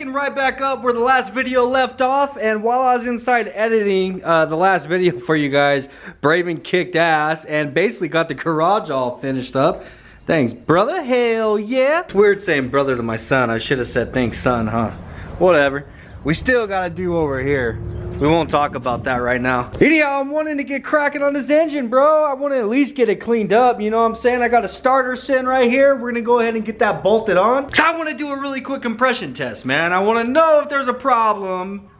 picking right back up where the last video left off, and while I was inside editing the last video for you guys, Braven kicked ass and basically got the garage all finished up. Thanks, brother. Hell yeah. It's weird saying brother to my son. I should have said thanks, son, huh? Whatever. We still gotta do over here. We won't talk about that right now. Anyhow, I'm wanting to get cracking on this engine, bro. I want to at least get it cleaned up. You know what I'm saying? I got a starter sitting right here. We're gonna go ahead and get that bolted on. Cause I want to do a really quick compression test, man. I want to know if there's a problem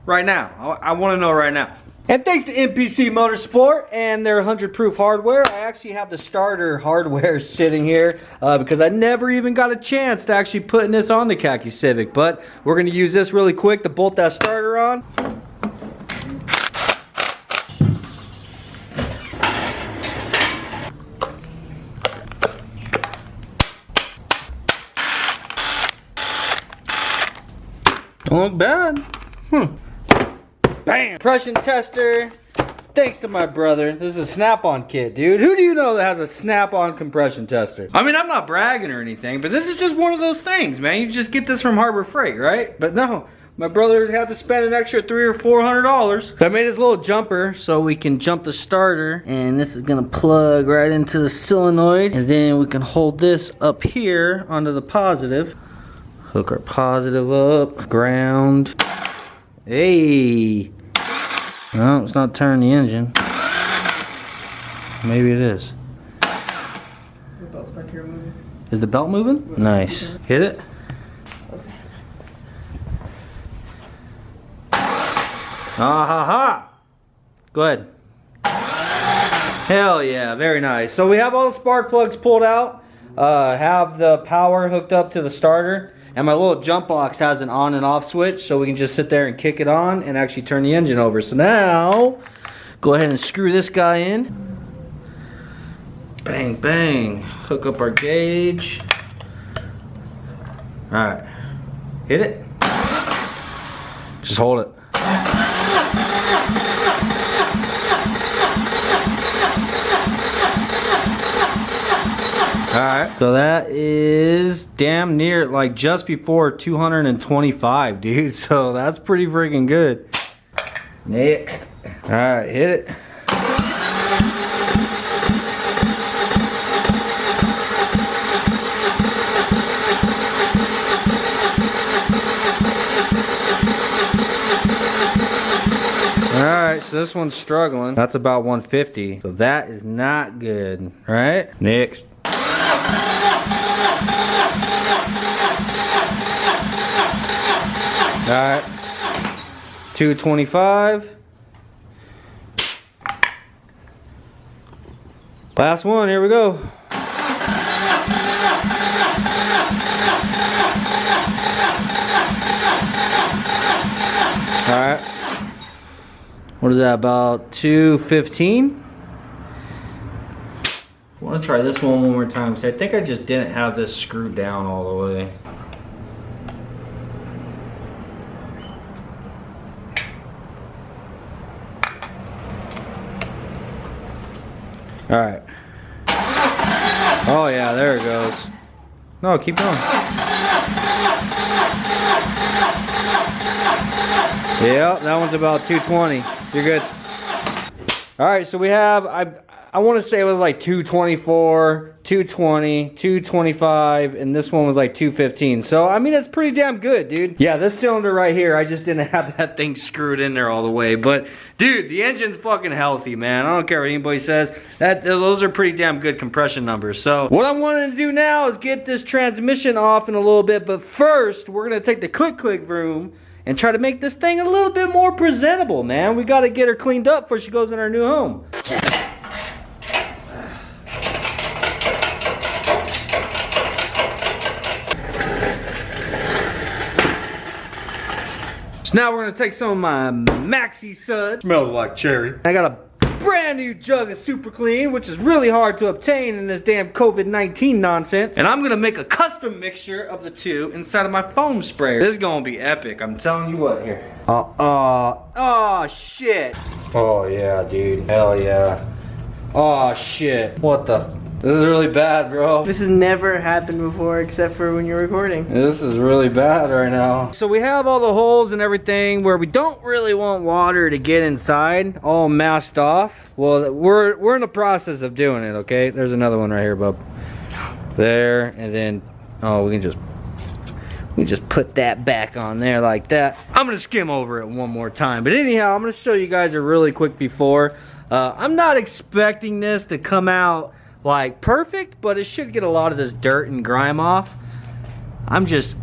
right now. I want to know right now. And thanks to NPC Motorsport and their 100 proof hardware, I actually have the starter hardware sitting here because I never even got a chance to actually putting this on the khaki Civic. But we're going to use this really quick to bolt that starter on. Don't look bad. Bam! Compression tester. Thanks to my brother. This is a snap-on kit, dude. Who do you know that has a snap-on compression tester? I mean, I'm not bragging or anything, but this is just one of those things, man. You just get this from Harbor Freight, right? But no, my brother had to spend an extra $300 or $400. So I made his little jumper so we can jump the starter, and this is gonna plug right into the solenoid, and then we can hold this up here onto the positive. Hook our positive up, ground. Hey! No, it's not turning the engine. Maybe it is. The belt's back here moving. Is the belt moving? Nice. Hit it. Okay. Ah ha ha! Go ahead. Hell yeah, very nice. So we have all the spark plugs pulled out. Have the power hooked up to the starter. And my little jump box has an on and off switch, so we can just sit there and kick it on and actually turn the engine over. So now, go ahead and screw this guy in. Bang, bang. Hook up our gauge. Alright. Hit it. Just hold it. Alright, so that is damn near like just before 225, dude. So that's pretty freaking good. Next. Alright, hit it. Alright, so this one's struggling. That's about 150. So that is not good, right? Next. Alright, 225. Last one, here we go. Alright. What is that, about 215? I want to try this one more time. So I think I just didn't have this screwed down all the way. Alright. Oh yeah, there it goes. No, keep going. Yeah, that one's about 220. You're good. Alright, so we have, I want to say it was like 224, 220, 225, and this one was like 215. So, I mean, it's pretty damn good, dude. Yeah, this cylinder right here, I just didn't have that thing screwed in there all the way. But, dude, the engine's fucking healthy, man. I don't care what anybody says. Those are pretty damn good compression numbers. So, what I'm wanting to do now is get this transmission off in a little bit. But first, we're going to take the click room and try to make this thing a little bit more presentable, man. We got to get her cleaned up before she goes in our new home. So now we're gonna take some of my Maxi Sud. Smells like cherry. I got a brand new jug of Super Clean, which is really hard to obtain in this damn COVID-19 nonsense. And I'm gonna make a custom mixture of the two inside of my foam sprayer. This is gonna be epic, I'm telling you what here. Oh shit. Oh yeah, dude, hell yeah. Oh shit, what the This is really bad, bro. This has never happened before except for when you're recording. This is really bad right now. So we have all the holes and everything where we don't really want water to get inside, all masked off. Well, we're in the process of doing it, okay? There's another one right here, bub. There, and then, oh, we can just put that back on there like that. I'm gonna skim over it one more time. But anyhow, I'm gonna show you guys a really quick before. I'm not expecting this to come out like perfect, but it should get a lot of this dirt and grime off. I'm just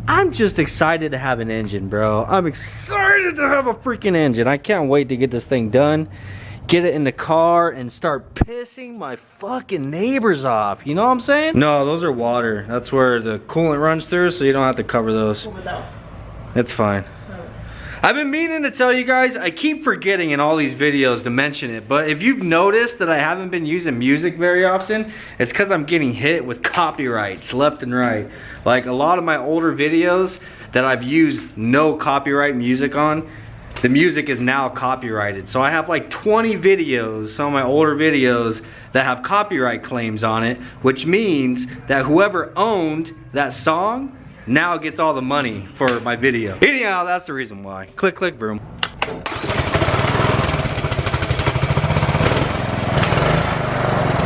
excited to have an engine, bro. I'm excited to have a freaking engine. I can't wait to get this thing done, get it in the car, and start pissing my fucking neighbors off. You know what I'm saying? No, those are water. That's where the coolant runs through, so you don't have to cover those. It's fine. I've been meaning to tell you guys, I keep forgetting in all these videos to mention it, but if you've noticed that I haven't been using music very often, it's because I'm getting hit with copyrights left and right. Like a lot of my older videos that I've used no copyright music on, the music is now copyrighted. So I have like 20 videos, some of my older videos, that have copyright claims on it, which means that whoever owned that song now gets all the money for my video. Anyhow, that's the reason why. Click, click, vroom.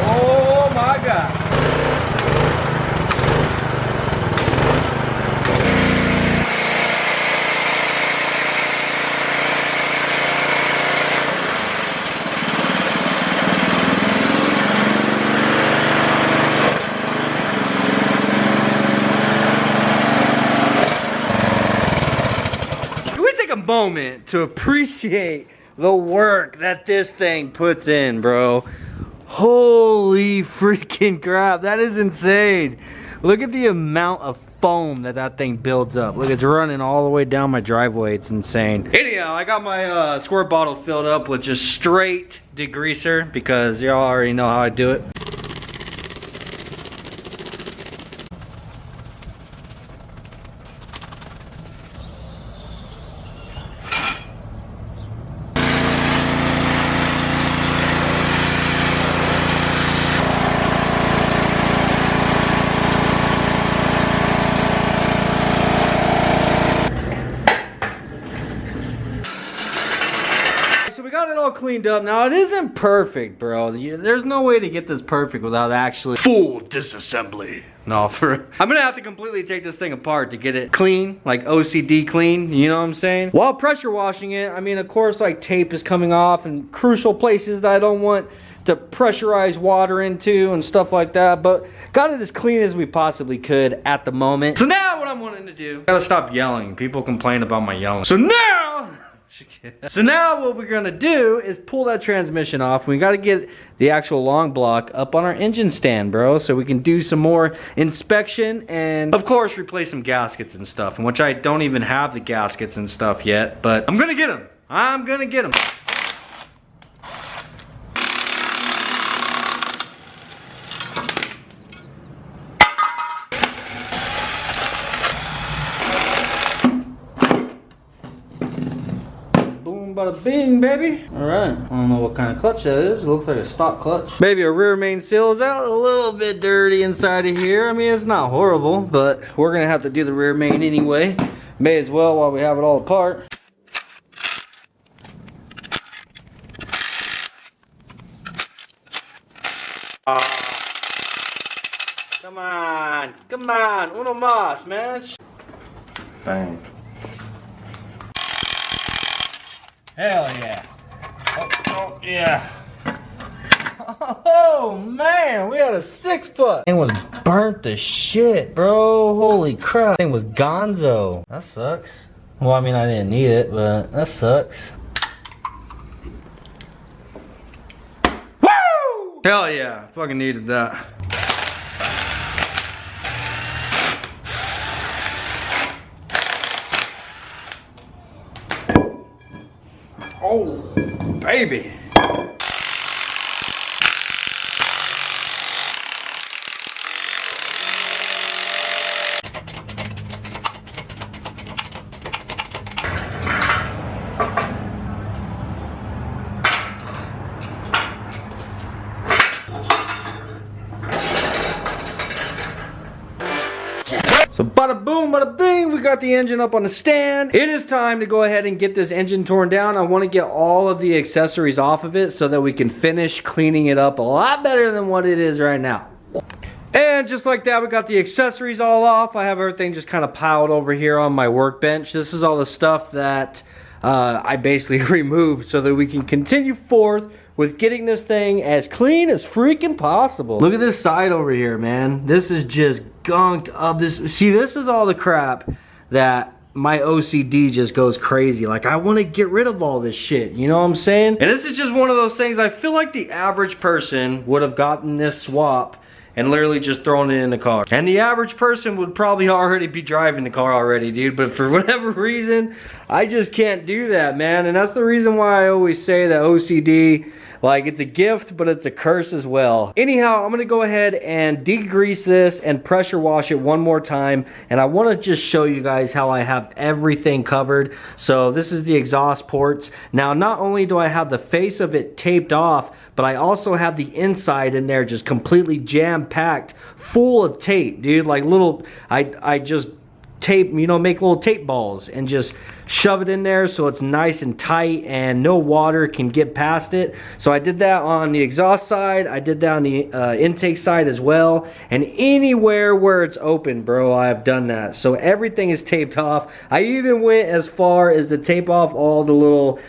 Oh my God. Moment to appreciate the work that this thing puts in, bro. Holy freaking crap, that is insane. Look at the amount of foam that thing builds up. Look, it's running all the way down my driveway. It's insane. Anyhow, I got my squirt bottle filled up with just straight degreaser because y'all already know how I do it. Cleaned up. Now it isn't perfect, bro. There's no way to get this perfect without actually full disassembly. No, I'm gonna have to completely take this thing apart to get it clean, like OCD clean, you know what I'm saying? While pressure washing it, I mean, of course, like tape is coming off and crucial places that I don't want to pressurize water into and stuff like that, but got it as clean as we possibly could at the moment. So now what I'm wanting to do, gotta stop yelling. People complain about my yelling. So now what we're gonna do is pull that transmission off. We gotta get the actual long block up on our engine stand, bro, so we can do some more inspection and of course replace some gaskets and stuff, in which I don't even have the gaskets and stuff yet, but I'm gonna get them. I'm gonna get them. Bada bing, baby. All right, I don't know what kind of clutch that is. It looks like a stock clutch. Maybe our rear main seal is out, a little bit dirty inside of here. I mean, it's not horrible, but we're gonna have to do the rear main anyway. May as well while we have it all apart. Come on, uno más, man. Bang. Hell yeah. Oh yeah. Oh man, we had a 6-foot. Thing was burnt to shit, bro. Holy crap. Thing was gonzo. That sucks. Well, I mean, I didn't need it, but that sucks. Woo! Hell yeah. Fucking needed that. Oh, baby. So bada boom, bada bing, we got the engine up on the stand. It is time to go ahead and get this engine torn down. I want to get all of the accessories off of it so that we can finish cleaning it up a lot better than what it is right now. And just like that, we got the accessories all off. I have everything just kind of piled over here on my workbench. This is all the stuff that I basically removed so that we can continue forth with getting this thing as clean as freaking possible. Look at this side over here, man. This is just gunked up. See, this is all the crap that my OCD just goes crazy. Like, I want to get rid of all this shit. You know what I'm saying? And this is just one of those things. I feel like the average person would have gotten this swap and literally just thrown it in the car. And the average person would probably already be driving the car already, dude. But for whatever reason, I just can't do that, man. And that's the reason why I always say that OCD, like, it's a gift, but it's a curse as well. Anyhow, I'm gonna go ahead and degrease this and pressure wash it one more time. And I wanna just show you guys how I have everything covered. So this is the exhaust ports. Now, not only do I have the face of it taped off, but I also have the inside in there just completely jam-packed full of tape, dude. Like little, I just tape, you know, make little tape balls and just shove it in there so it's nice and tight and no water can get past it. So I did that on the exhaust side, I did that on the intake side as well, and anywhere where it's open, bro, I've done that. So everything is taped off. I even went as far as to tape off all the little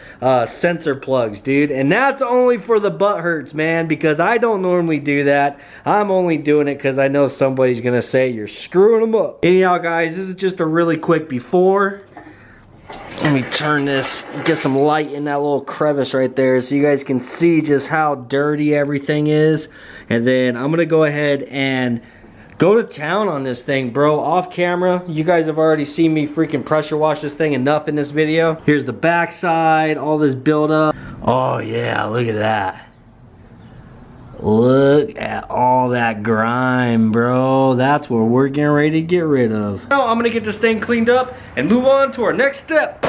sensor plugs, dude, and that's only for the butt hurts, man, because I don't normally do that. I'm only doing it because I know somebody's gonna say you're screwing them up. Anyhow, guys, this is just a really quick before. Let me turn this, get some light in that little crevice right there so you guys can see just how dirty everything is. And then I'm gonna go ahead and go to town on this thing, bro, off camera. You guys have already seen me freaking pressure wash this thing enough in this video. Here's the back side, all this buildup. Oh yeah, look at that. Look at all that grime, bro. That's what we're getting ready to get rid of. Now I'm gonna get this thing cleaned up and move on to our next step.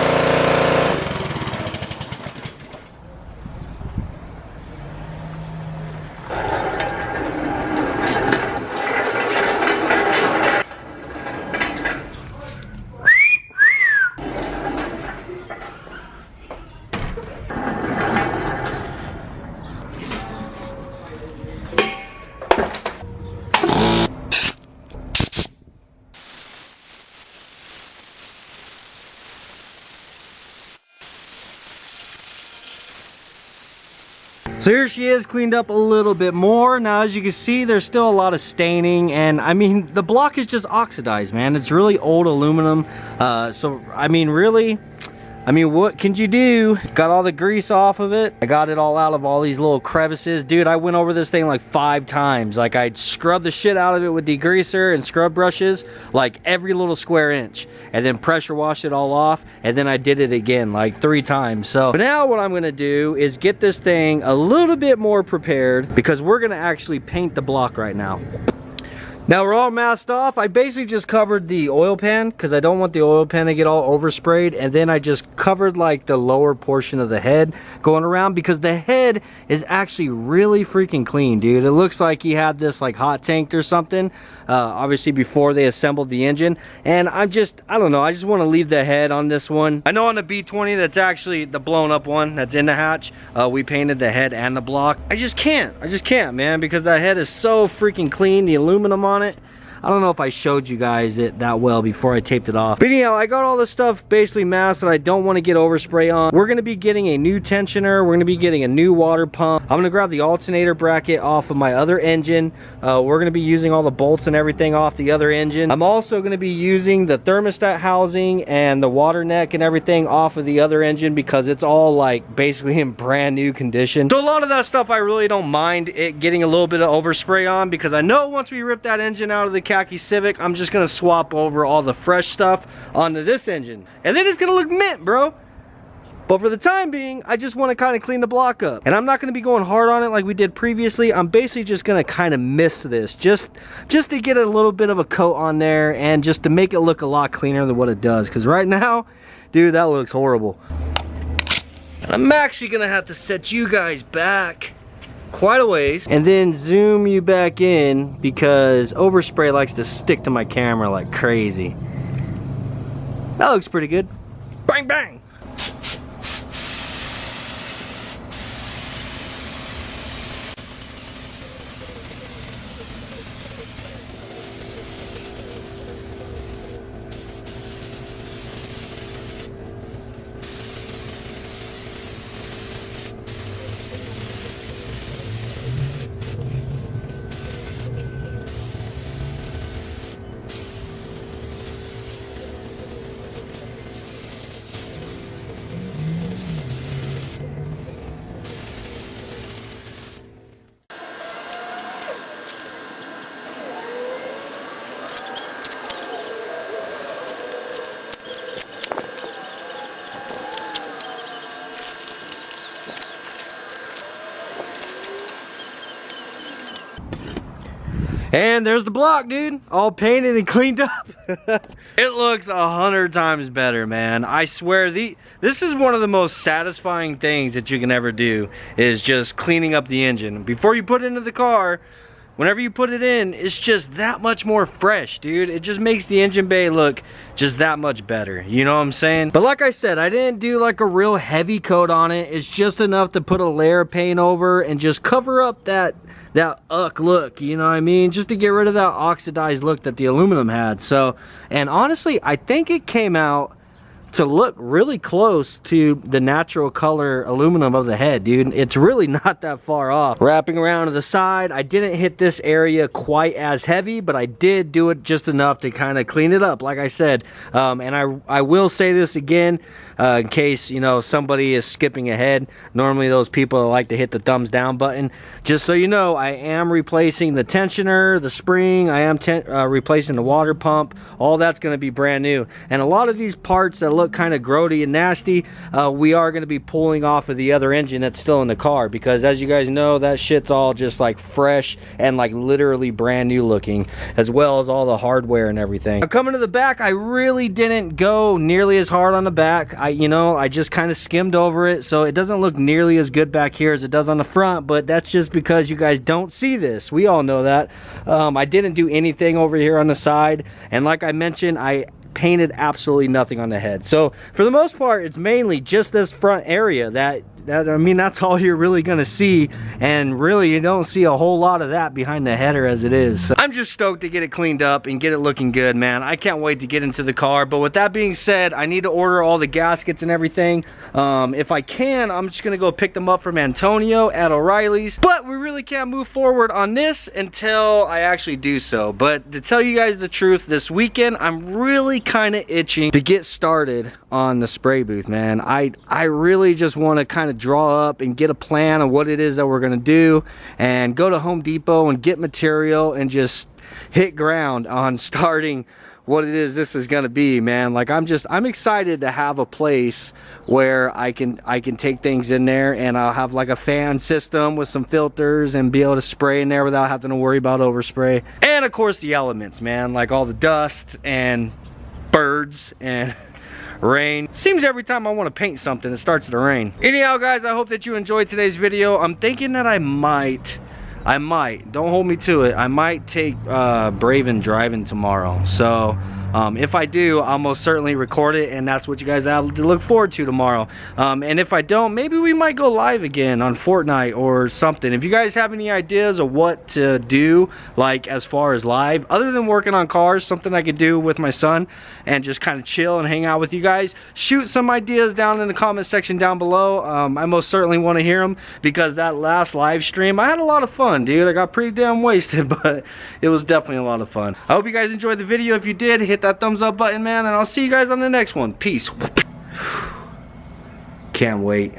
So here she is, cleaned up a little bit more. Now, as you can see, there's still a lot of staining, and I mean, the block is just oxidized, man. It's really old aluminum. So, I mean, really, what can you do? Got all the grease off of it. I got it all out of all these little crevices. Dude, I went over this thing like 5 times. Like, I'd scrub the shit out of it with degreaser and scrub brushes, like every little square inch. And then pressure washed it all off. And then I did it again like 3 times. So now what I'm gonna do is get this thing a little bit more prepared because we're gonna actually paint the block right now. Now we're all masked off. I basically just covered the oil pan because I don't want the oil pan to get all oversprayed, and then I just covered like the lower portion of the head going around because the head is actually really freaking clean, dude. It looks like he had this like hot tanked or something, obviously before they assembled the engine. And I don't know, I just want to leave the head on this one. I know on the B20 that's actually the blown up one that's in the hatch, we painted the head and the block. I just can't, man, because that head is so freaking clean, the aluminum on it. I don't know if I showed you guys it that well before I taped it off. But anyhow, I got all this stuff basically masked that I don't want to get overspray on. We're going to be getting a new tensioner. We're going to be getting a new water pump. I'm going to grab the alternator bracket off of my other engine. We're going to be using all the bolts and everything off the other engine. I'm also going to be using the thermostat housing and the water neck and everything off of the other engine because it's all like basically in brand new condition. So a lot of that stuff I really don't mind it getting a little bit of overspray on because I know once we rip that engine out of the khaki Civic, I'm just gonna swap over all the fresh stuff onto this engine, and then it's gonna look mint, bro. But for the time being, I just want to kind of clean the block up, and I'm not going to be going hard on it like we did previously. I'm basically just going to kind of mist this just to get a little bit of a coat on there and just to make it look a lot cleaner than what it does, because right now, dude, that looks horrible. And I'm actually gonna have to set you guys back quite a ways and then zoom you back in because overspray likes to stick to my camera like crazy. That looks pretty good. Bang, bang. And there's the block, dude, all painted and cleaned up. It looks 100 times better, man. I swear, this is one of the most satisfying things that you can ever do, is just cleaning up the engine. Before you put it into the car, whenever you put it in, it's just that much more fresh, dude. It just makes the engine bay look just that much better. You know what I'm saying? But like I said, I didn't do like a real heavy coat on it. It's just enough to put a layer of paint over and just cover up that look, you know what I mean? Just to get rid of that oxidized look that the aluminum had. So, and honestly, I think it came out to look really close to the natural color aluminum of the head, dude. It's really not that far off. Wrapping around to the side, I didn't hit this area quite as heavy, but I did do it just enough to kind of clean it up, like I said. And I will say this again, in case, you know, somebody is skipping ahead. Normally those people like to hit the thumbs down button. Just so you know, I am replacing the tensioner, the spring, I am replacing the water pump. All that's going to be brand new. And a lot of these parts that look kind of grody and nasty, we are going to be pulling off of the other engine that's still in the car, because as you guys know, that shit's all just like fresh and like literally brand new looking, as well as all the hardware and everything. Now, coming to the back, I really didn't go nearly as hard on the back. I just kind of skimmed over it, so it doesn't look nearly as good back here as it does on the front, but that's just because you guys don't see this. We all know that. I didn't do anything over here on the side, and like I mentioned, I painted absolutely nothing on the head. So for the most part, it's mainly just this front area that I mean, that's all you're really gonna see, and really you don't see a whole lot of that behind the header as it is. So I'm just stoked to get it cleaned up and get it looking good, man. I can't wait to get into the car. But with that being said, I need to order all the gaskets and everything. If I can, I'm just gonna go pick them up from Antonio at O'Reilly's, but we really can't move forward on this until I actually do so. But to tell you guys the truth, this weekend I'm really kind of itching to get started on the spray booth, man. I really just want to kind of draw up and get a plan of what it is that we're going to do, and go to Home Depot and get material and just hit ground on starting what it is this is going to be, man. Like I'm excited to have a place where I can take things in there, and I'll have like a fan system with some filters and be able to spray in there without having to worry about overspray. And of course the elements, man, like all the dust and birds and rain. Seems every time I want to paint something, it starts to rain. Anyhow, guys, I hope that you enjoyed today's video. I'm thinking that I might, don't hold me to it, I might take Braven driving tomorrow. So if I do, I'll most certainly record it, and that's what you guys have to look forward to tomorrow. And if I don't, maybe we might go live again on Fortnite or something. If you guys have any ideas of what to do, like as far as live, other than working on cars, something I could do with my son and just kind of chill and hang out with you guys, shoot some ideas down in the comment section down below. I most certainly want to hear them, because that last live stream, I had a lot of fun, dude. I got pretty damn wasted, but it was definitely a lot of fun. I hope you guys enjoyed the video. If you did, hit that thumbs up button, man, and I'll see you guys on the next one. Peace. Can't wait.